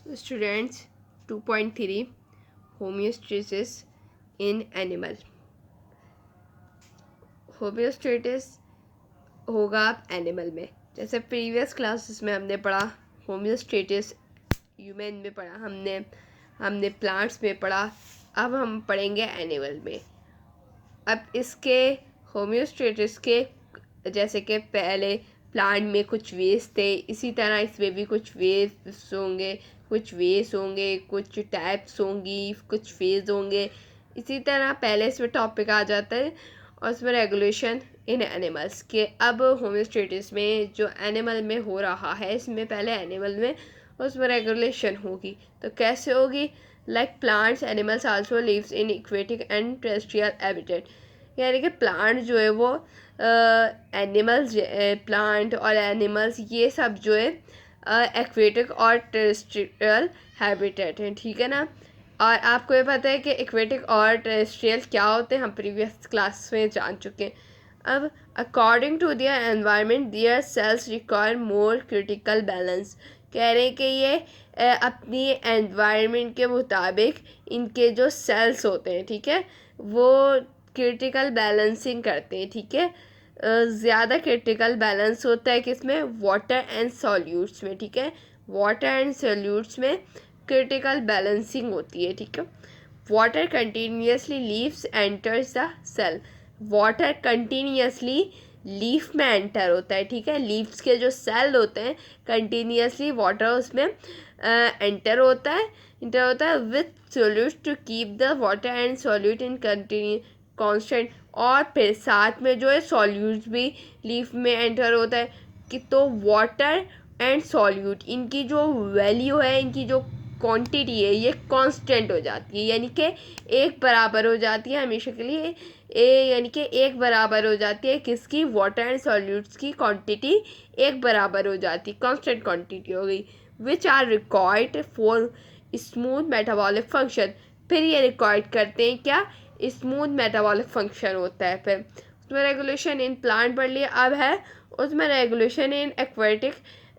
Students, 2.3 homeostasis in animal. Homeostasis होगा animal में, जैसे प्रीवियस क्लासेस में हमने पढ़ा होम्योस्टेटिस ह्यूमन में पढ़ा, हमने प्लांट्स में पढ़ा, अब हम पढ़ेंगे एनिमल में। अब इसके होम्योस्टेटिस के जैसे कि पहले प्लांट में कुछ वेज थे, इसी तरह इसमें भी कुछ वेज होंगे, कुछ टाइप्स होंगी, कुछ फेज होंगे। इसी तरह पहले इसमें टॉपिक आ जाता है और उसमें रेगुलेशन इन एनिमल्स के। अब होम्योस्टेटिस में जो एनिमल में हो रहा है, इसमें पहले एनिमल में उसमें रेगुलेशन होगी। तो कैसे होगी? Like plants animals also lives in aquatic and terrestrial habitat, यानी कि प्लांट जो है वो एनिमल्स प्लांट और एनिमल्स ये सब जो है एक्वेटिक और टेरेस्ट्रियल हैबिटेट है, ठीक है ना। और आपको ये पता है कि एक्वेटिक और टेरेस्ट्रियल क्या होते हैं, हम प्रीवियस क्लास में जान चुके हैं। अब according to their environment their cells require more critical balance, कह रहे हैं कि ये अपनी एनवायरनमेंट के मुताबिक इनके जो सेल्स होते हैं, ठीक है, वो क्रिटिकल बैलेंसिंग करते हैं, ठीक है। ज़्यादा क्रिटिकल बैलेंस होता है किसमें? वाटर एंड सॉल्यूट्स में, ठीक है। वाटर एंड सॉल्यूट्स में क्रिटिकल बैलेंसिंग होती है, ठीक है। Water continuously leaves enters the cell, water continuously leaf में एंटर होता है, ठीक है। लीव्स के जो सेल होते हैं कंटिन्यूसली वाटर उसमें एंटर होता है with solute to keep the water and solute in continue constant, और फिर साथ में जो है सॉल्यूट भी लीफ में एंटर होता है कि तो वाटर एंड सॉल्यूट इनकी जो वैल्यू है, इनकी जो क्वांटिटी है, ये कांस्टेंट हो जाती है, यानी कि एक बराबर हो जाती है हमेशा के लिए। यानी कि एक बराबर हो जाती है किसकी? वाटर एंड सॉल्यूट्स की क्वांटिटी एक बराबर हो जाती है, कांस्टेंट क्वांटिटी हो गई। Which are required for smooth metabolic function, फिर ये रिक्वायर्ड करते हैं क्या? स्मूथ मेटाबॉलिक फंक्शन होता है। फिर उसमें रेगुलेशन इन प्लांट पढ़ लिया, अब है उसमें रेगुलेशन इन एक्वेटिक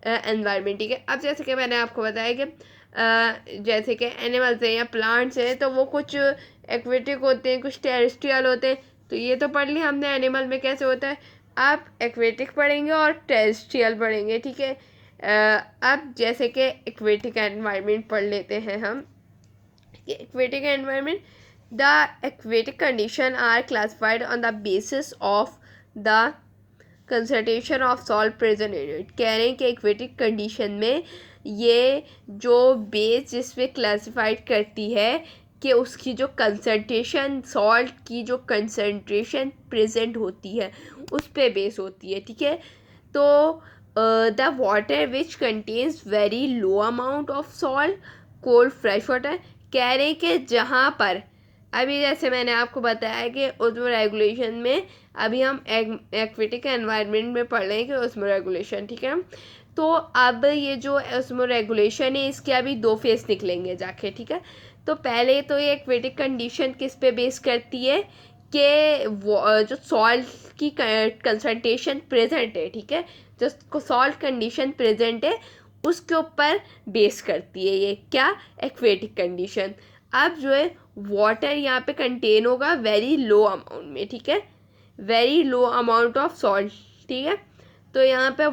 एनवायरनमेंट, ठीक है। अब जैसे कि मैंने आपको बताया कि जैसे कि एनिमल्स हैं या प्लांट्स हैं तो वो कुछ एक्वेटिक होते हैं, कुछ टेरेस्ट्रियल होते हैं, तो ये तो पढ़ लिया हमने एनिमल में कैसे होता है। आप एक्वेटिक पढ़ेंगे और टेरेस्ट्रियल पढ़ेंगे, ठीक है। अब जैसे कि एक्वेटिक एनवायरनमेंट पढ़ लेते हैं हम। Aquatic environment, the aquatic condition are classified on the basis of the concentration of salt present in it, कह रहे हैं कि एक्वेटिक कंडीशन में ये जो बेस जिस पे क्लासिफाइड करती है कि उसकी जो कंसनट्रेशन, सॉल्ट की जो कंसनट्रेशन प्रेजेंट होती है उस पे बेस होती है, ठीक है। तो the water which contains very low amount of salt cold fresh water, कह रहे हैं कि जहाँ पर अभी जैसे मैंने आपको बताया कि उसमें रेगुलेशन में अभी हम एक्वेटिक एनवायरनमेंट में पढ़ रहे हैं कि उसमें रेगुलेशन, ठीक है। तो अब ये जो उसमें रेगुलेशन है इसके अभी दो फेस निकलेंगे जाके, ठीक है। तो पहले तो ये एक्वेटिक कंडीशन किस पे बेस करती है कि जो सॉल्ट की कंसनट्रेशन प्रेजेंट है, ठीक है, जो सॉल्ट कंडीशन प्रेजेंट है उसके ऊपर बेस करती है ये क्या? Aquatic condition. अब जो है वाटर यहाँ पे कंटेन होगा वेरी लो अमाउंट में, ठीक है, very low amount of salt, ठीक है। तो यहाँ पे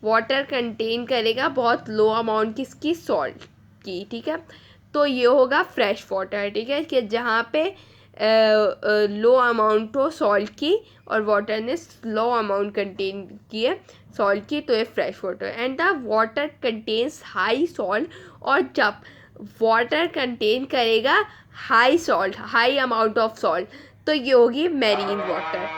वाटर कंटेन करेगा बहुत लो अमाउंट किसकी? सॉल्ट की, ठीक है। तो ये होगा फ्रेश वाटर, ठीक है, कि जहाँ पे लो अमाउंट हो सॉल्ट की और वाटर ने लो अमाउंट कंटेन की है सॉल्ट की, तो ये fresh water. And the water contains high salt, और जब वाटर कंटेन करेगा high salt, high amount of salt, तो ये होगी मैरीन वाटर,